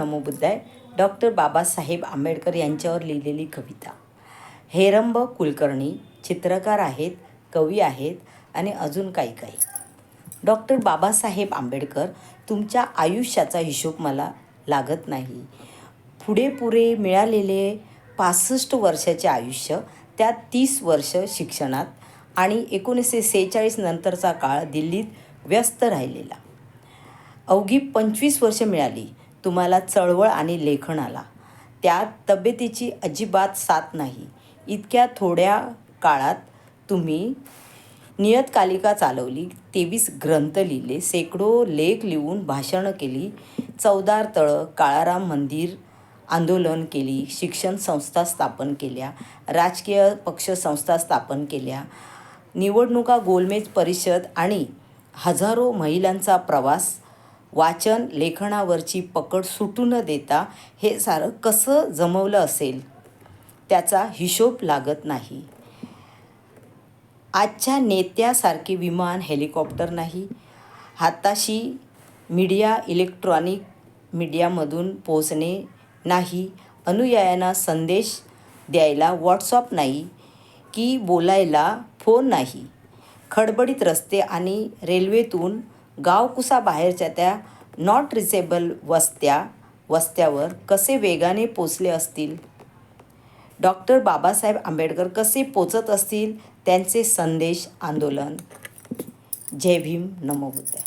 नमो बुद्धाय. Doctor Babasaheb Ambedkar यांच्यावर लिहिलेली कविता. हेरंब कुलकर्णी चित्रकार आहेत, कवी आहेत आणि अजून काही काही. डॉक्टर बाबासाहेब आंबेडकर, तुमच्या आयुष्याचा हिशोब मला लागत नाही. पुढे मिळालेले 65 वर्षाचे आयुष्य, त्यात 30 वर्ष शिक्षणात आणि 1946 नंतरचा काळ दिल्लीत व्यस्त राहिलेला. अवघी 25 वर्ष मिळाली तुम्हाला चळवळ आणि लेखनाला. त्यात तब्येतीची अजिबात साथ नाही. इतक्या थोड्या काळात तुम्ही नियतकालिका चालवली, 23 ग्रंथ लिहिले, शेकडो लेख लिहून भाषणं केली, 14 तळं, काळाराम मंदिर आंदोलन केली, शिक्षण संस्था स्थापन केल्या, राजकीय पक्ष संस्था स्थापन केल्या, निवडणुका, गोलमेज परिषद आणि हजारो महिलांचा प्रवास, वाचन लेखनावरची पकड सुटू न देता हे सारं कसं जमवलं असेल त्याचा हिशोब लागत नाही. आजच्या नेत्यासारखे विमान, हेलिकॉप्टर नाही, हाताशी मीडिया, इलेक्ट्रॉनिक मीडियामधून पोचणे नाही, अनुयायांना संदेश द्यायला व्हॉट्सअप नाही की बोलायला फोन नाही, खडबडीत रस्ते आणि रेल्वेतून गावकुसाबाहेरच्या त्या नॉट रिचेबल वस्त्यावर कसे वेगाने पोचले असतील. डॉक्टर बाबासाहेब आंबेडकर कसे पोचत असतील त्यांचे संदेश, आंदोलन. जय भीम, नमो बुद्धाय.